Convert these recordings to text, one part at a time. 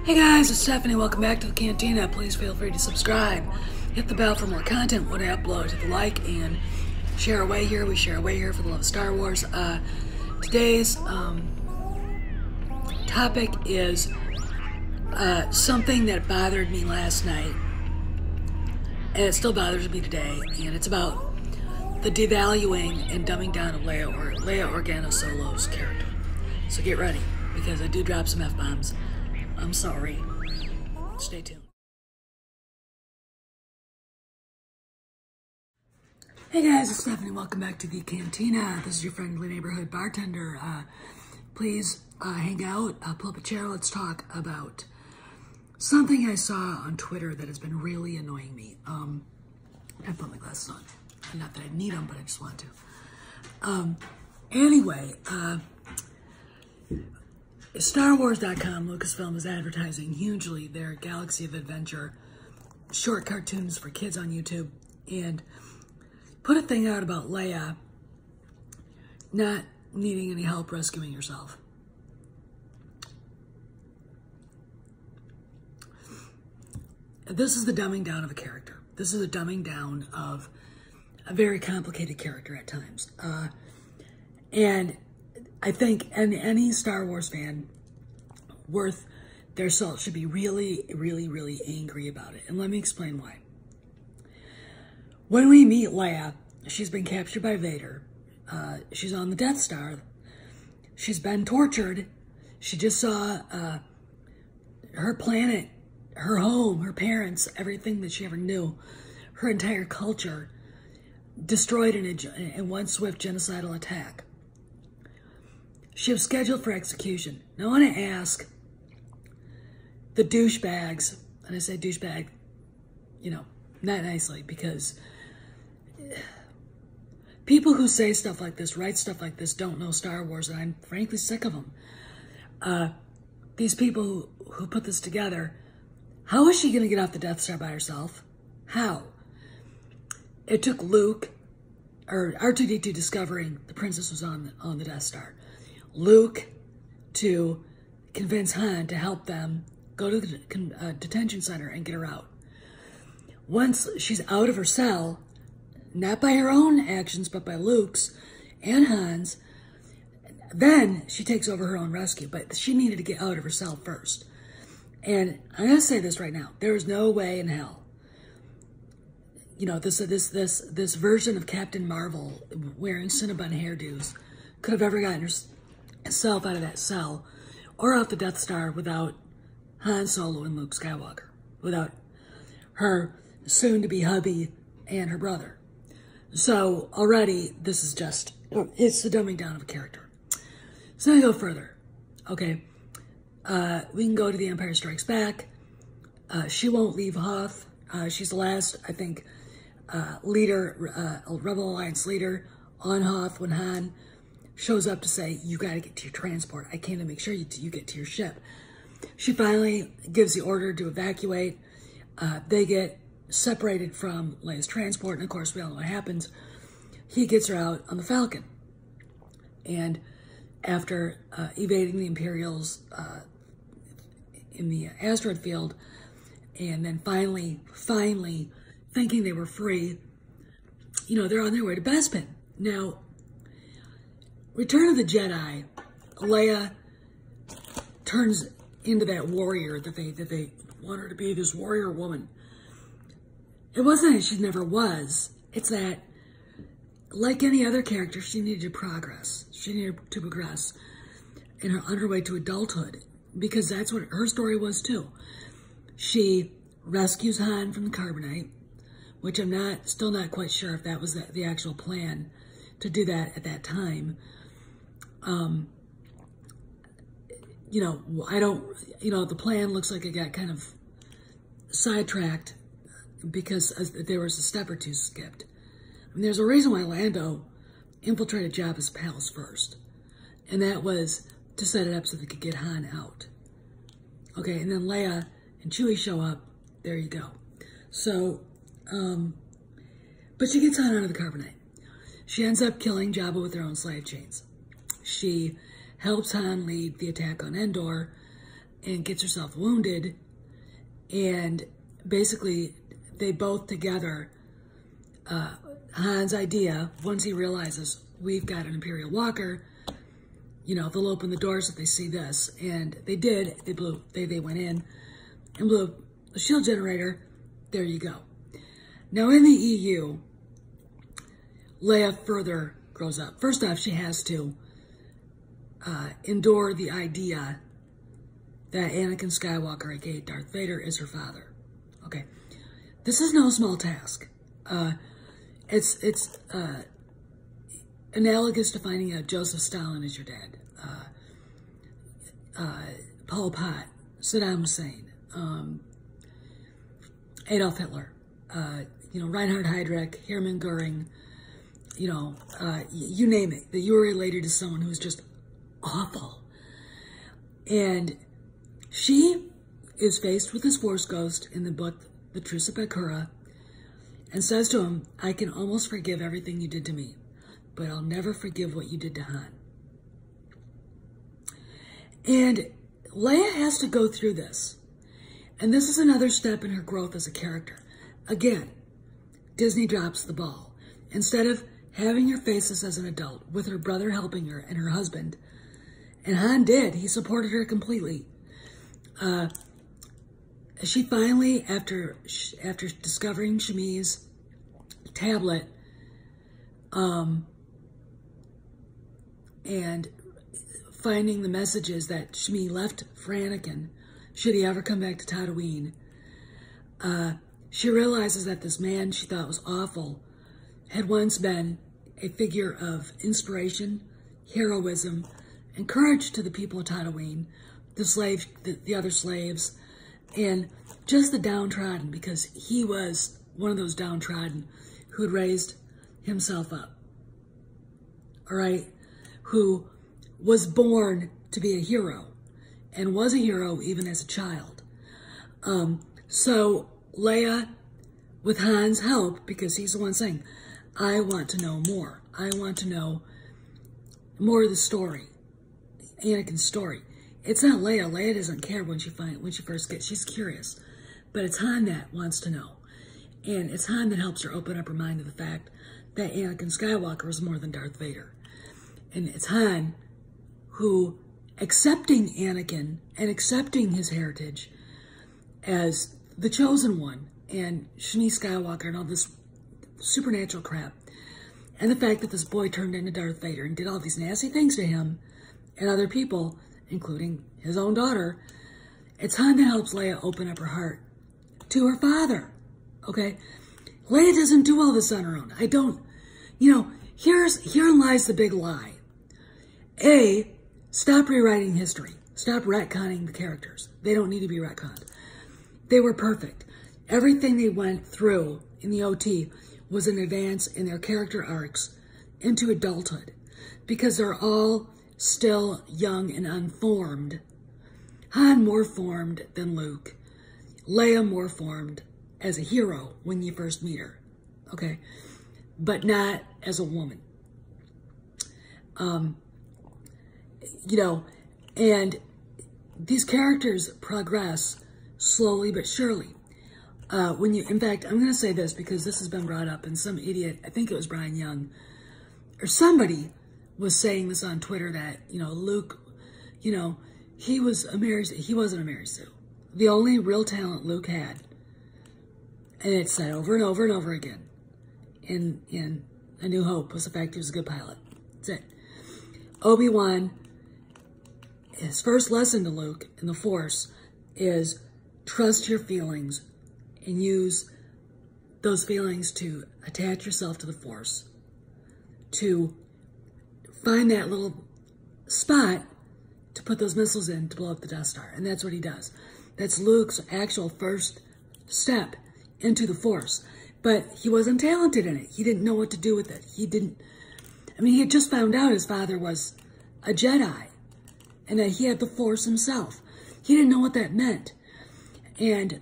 Hey guys, it's Stephanie. Welcome back to the Cantina. Please feel free to subscribe. Hit the bell for more content when I upload. Hit the like and share away here. We share away here for the love of Star Wars. Today's topic is something that bothered me last night, and it still bothers me today. And it's about the devaluing and dumbing down of Leia Organa Solo's character. So get ready, because I do drop some F-bombs. I'm sorry. Stay tuned. Hey guys, it's Stephanie. Welcome back to the Cantina. This is your friendly neighborhood bartender. Please hang out, pull up a chair. Let's talk about something I saw on Twitter that has been really annoying me. I put my glasses on. Not that I need them, but I just want to. Anyway, StarWars.com, Lucasfilm, is advertising hugely their Galaxy of Adventure short cartoons for kids on YouTube, and put a thing out about Leia not needing any help rescuing herself. This is the dumbing down of a character. This is a dumbing down of a very complicated character at times. And I think any Star Wars fan worth their salt should be really, really, really angry about it. And let me explain why. When we meet Leia, she's been captured by Vader. She's on the Death Star. She's been tortured. She just saw her planet, her home, her parents, everything that she ever knew, her entire culture destroyed in one swift genocidal attack. She was scheduled for execution. Now I want to ask the douchebags, and I say douchebag, you know, not nicely, because people who say stuff like this, write stuff like this, don't know Star Wars, and I'm frankly sick of them. These people who put this together, how is she going to get off the Death Star by herself? How? It took Luke, or R2-D2 discovering the princess was on the Death Star, Luke to convince Han to help them go to the detention center and get her out. Once she's out of her cell, not by her own actions, but by Luke's and Han's, then she takes over her own rescue. But she needed to get out of her cell first. And I'm going to say this right now. There is no way in hell, you know, this version of Captain Marvel wearing Cinnabon hairdos could have ever gotten herself out of that cell or off the Death Star without Han Solo and Luke Skywalker, without her soon-to-be hubby and her brother. So already this is just, it's the dumbing down of a character. So I go further. Okay, we can go to The Empire Strikes Back. She won't leave Hoth. She's the last, I think, leader, Rebel Alliance leader on Hoth when Han shows up to say, you got to get to your transport. I came to make sure you get to your ship. She finally gives the order to evacuate. They get separated from Leia's transport, and of course we all know what happens. He gets her out on the Falcon. And after evading the Imperials in the asteroid field, and then finally thinking they were free, you know, they're on their way to Bespin. Now, Return of the Jedi, Leia turns into that warrior that they want her to be, this warrior woman. It wasn't that she never was. It's that, like any other character, she needed to progress. She needed to progress on her way to adulthood, because that's what her story was too. She rescues Han from the carbonite, which I'm still not quite sure if that was the actual plan to do that at that time. You know, the plan looks like it got kind of sidetracked because there was a step or two skipped. I mean, there's a reason why Lando infiltrated Jabba's palace first, and that was to set it up so they could get Han out. Okay, and then Leia and Chewie show up. There you go. So, but she gets Han out of the carbonite. She ends up killing Jabba with her own slave chains. She helps Han lead the attack on Endor, and gets herself wounded, and basically they both together, Han's idea, once he realizes we've got an Imperial Walker, you know, they'll open the doors if they see this. And they did. They went in and blew a shield generator. There you go. Now in the EU, Leia further grows up. First off, she has to endure the idea that Anakin Skywalker, aka Darth Vader, is her father. Okay, this is no small task. It's analogous to finding out Joseph Stalin is your dad, Pol Pot, Saddam Hussein, Adolf Hitler, you know, Reinhard Heydrich, Hermann Goering, you know, you name it, that you were related to someone who's just awful. And she is faced with this Force ghost in the book, The Truce of Bakura, and says to him, I can almost forgive everything you did to me, but I'll never forgive what you did to Han. And Leia has to go through this. And this is another step in her growth as a character. Again, Disney drops the ball. Instead of having her face this as an adult, with her brother helping her and her husband, and Han did, he supported her completely. She finally, after discovering Shmi's tablet, and finding the messages that Shmi left for Anakin, should he ever come back to Tatooine, she realizes that this man she thought was awful had once been a figure of inspiration, heroism, and courage to the people of Tatooine, the other slaves, and just the downtrodden, because he was one of those downtrodden who had raised himself up, all right, who was born to be a hero and was a hero even as a child. So Leia, with Han's help, because he's the one saying, I want to know more. I want to know more of the story, Anakin's story. It's not Leia. Leia doesn't care when she first gets, she's curious. But it's Han that wants to know. And it's Han that helps her open up her mind to the fact that Anakin Skywalker was more than Darth Vader. And it's Han who, accepting Anakin and accepting his heritage as the chosen one, and Shmi Skywalker and all this supernatural crap, and the fact that this boy turned into Darth Vader and did all these nasty things to him and other people, including his own daughter, it's Han that helps Leia open up her heart to her father, okay? Leia doesn't do all this on her own. I don't, you know, herein lies the big lie. A, stop rewriting history. Stop retconning the characters. They don't need to be retconned. They were perfect. Everything they went through in the OT was an advance in their character arcs into adulthood, because they're all still young and unformed. Han more formed than Luke. Leia more formed as a hero when you first meet her, okay? But not as a woman. You know, and these characters progress slowly but surely. In fact, I'm going to say this because this has been brought up, and some idiot, I think it was Brian Young, or somebody was saying this on Twitter that, you know, Luke, you know, he wasn't a Mary Sue. The only real talent Luke had, and it's said over and over and over again in A New Hope, was the fact he was a good pilot. That's it. Obi-Wan, his first lesson to Luke in the Force is trust your feelings and use those feelings to attach yourself to the Force, to find that little spot to put those missiles in to blow up the Death Star. And that's what he does. That's Luke's actual first step into the Force. But he wasn't talented in it. He didn't know what to do with it. He had just found out his father was a Jedi and that he had the Force himself. He didn't know what that meant. And,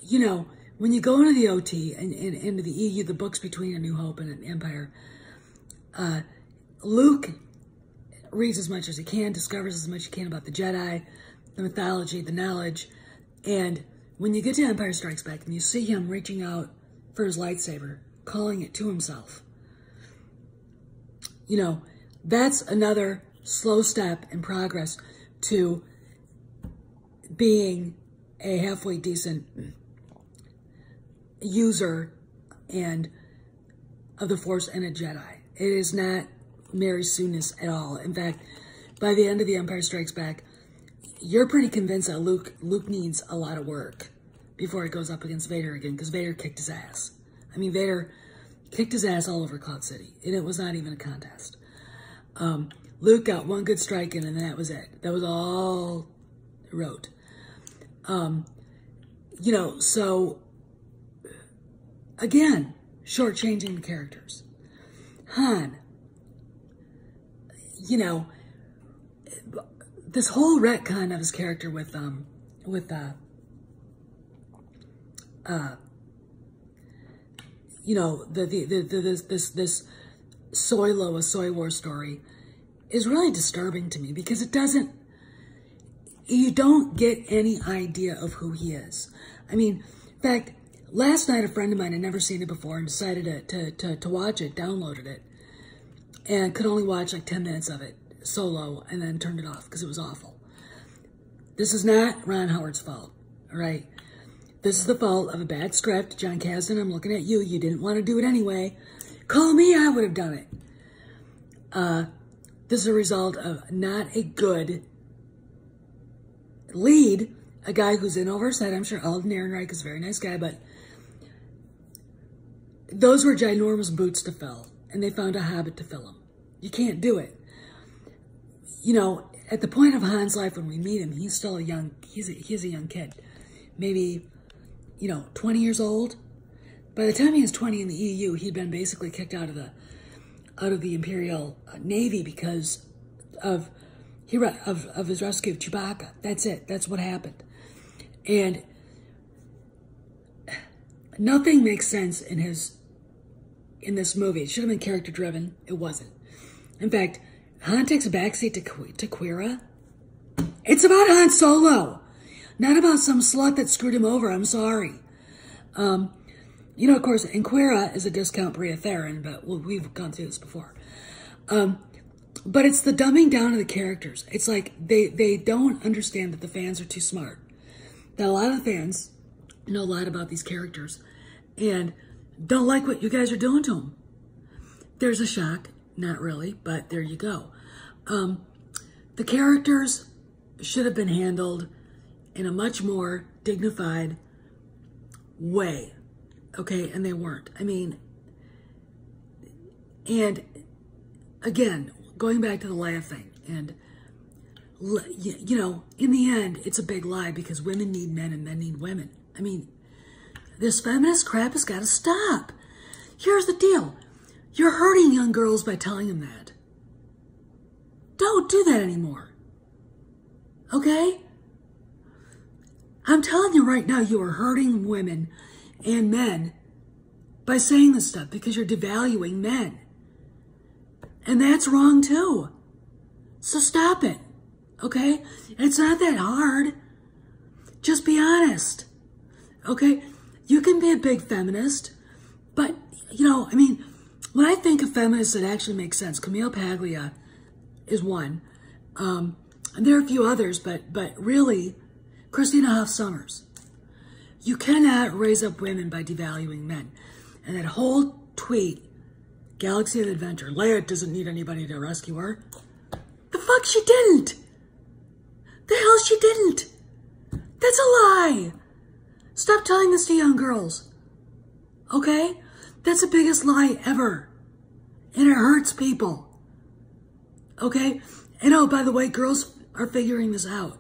you know, when you go into the OT and into the EU, the books between A New Hope and Empire, Luke reads as much as he can, discovers as much as he can about the Jedi, the mythology, the knowledge. And when you get to Empire Strikes Back and you see him reaching out for his lightsaber, calling it to himself, you know, that's another slow step in progress to being a halfway decent user and of the Force and a Jedi. It is not Mary Sue-ness at all. In fact, by the end of The Empire Strikes Back, you're pretty convinced that Luke needs a lot of work before he goes up against Vader again, because Vader kicked his ass. I mean, Vader kicked his ass all over Cloud City, and it was not even a contest. Luke got one good strike in, and that was it. That was all he wrote. You know, so, again, shortchanging the characters. Han, you know, this whole retcon of his character with you know, this Soy War story is really disturbing to me, because it doesn't, you don't get any idea of who he is. I mean, in fact, last night a friend of mine had never seen it before and decided to watch it, downloaded it, and could only watch like 10 minutes of it solo and then turned it off because it was awful. This is not Ron Howard's fault, all right? This is the fault of a bad script. John Kasdan, I'm looking at you. You didn't want to do it anyway. Call me, I would have done it. This is a result of not a good lead, a guy who's in over his head. I'm sure Alden Ehrenreich is a very nice guy, but those were ginormous boots to fill, and they found a hobbit to fill them. You can't do it. You know, at the point of Han's life when we meet him, he's still a young, he's a young kid. Maybe, you know, 20 years old. By the time he was 20 in the EU, he'd been basically kicked out of the Imperial Navy because of his rescue of Chewbacca. That's it. That's what happened. And nothing makes sense in this movie. It should have been character driven. It wasn't. In fact, Han takes a backseat to Qi'ra. It's about Han Solo, not about some slut that screwed him over. I'm sorry. You know, of course, and Qi'ra is a discount Bria Theron, but we've gone through this before. But it's the dumbing down of the characters. It's like they don't understand that the fans are too smart. That a lot of the fans know a lot about these characters and don't like what you guys are doing to them. There's a shock. Not really, but there you go. The characters should have been handled in a much more dignified way. Okay, and they weren't. I mean, and again, going back to the Leia thing, and you know, in the end, it's a big lie because women need men and men need women. I mean, this feminist crap has got to stop. Here's the deal. You're hurting young girls by telling them that. Don't do that anymore. Okay? I'm telling you right now, you are hurting women and men by saying this stuff because you're devaluing men. And that's wrong too. So stop it. Okay? It's not that hard. Just be honest. Okay? You can be a big feminist, but, you know, I mean, when I think of feminists that actually make sense, Camille Paglia is one. And there are a few others, but really, Christina Hoff Sommers. You cannot raise up women by devaluing men. And that whole tweet, Galaxy of Adventure, Leia doesn't need anybody to rescue her. The fuck she didn't. The hell she didn't. That's a lie. Stop telling this to young girls. Okay? That's the biggest lie ever. And it hurts people. Okay? And oh, by the way, girls are figuring this out.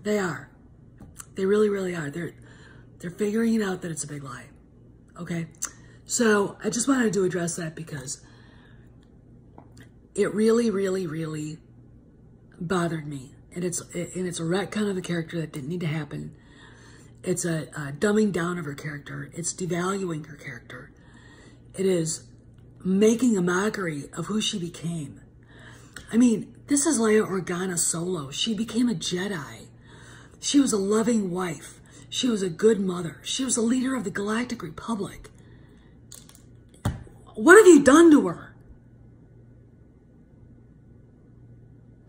They are. They really, really are. They're figuring it out that it's a big lie. Okay? So I just wanted to address that because it really, really, really bothered me. And it's a retcon of the character that didn't need to happen. It's a dumbing down of her character. It's devaluing her character. It is making a mockery of who she became. I mean, This is Leia Organa Solo. She became a Jedi. She was a loving wife. She was a good mother. She was a leader of the Galactic Republic. What have you done to her?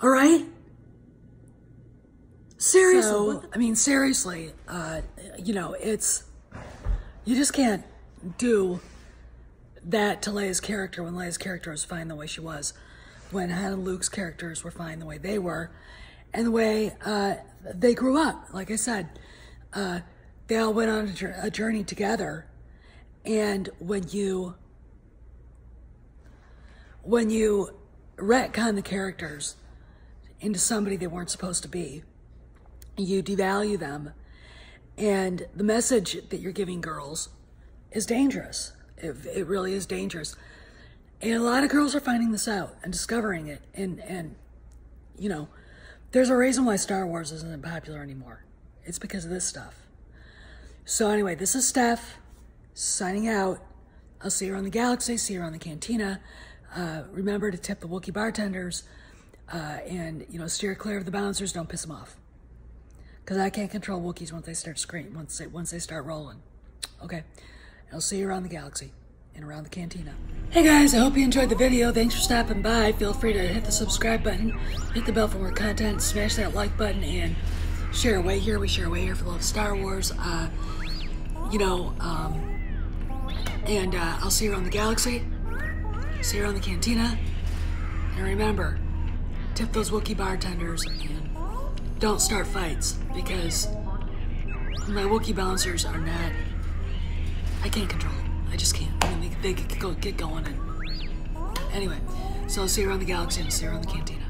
All right? Seriously. So, I mean, seriously, you know, you just can't do that to Leia's character when Leia's character was fine the way she was, when Han and Luke's characters were fine the way they were, and the way they grew up. Like I said, they all went on a journey together, and when you retcon the characters into somebody they weren't supposed to be, you devalue them, and the message that you're giving girls is dangerous. It really is dangerous. And a lot of girls are finding this out and discovering it. And you know, there's a reason why Star Wars isn't popular anymore. It's because of this stuff. So anyway, this is Steph signing out. I'll see you around the galaxy, see you around the cantina. Remember to tip the Wookiee bartenders, and, you know, steer clear of the bouncers. Don't piss them off. Because I can't control Wookiees once they start screaming, once they start rolling. Okay? I'll see you around the galaxy and around the cantina. Hey guys, I hope you enjoyed the video. Thanks for stopping by. Feel free to hit the subscribe button, hit the bell for more content, smash that like button, and share away here. We share away here for the love of Star Wars. You know, and I'll see you around the galaxy, see you around the cantina, and remember, tip those Wookiee bartenders and don't start fights, because my Wookiee bouncers are not, I can't control them. I just can't. I mean, they get going and anyway, so I'll see you around the galaxy and I'll see you around the cantina.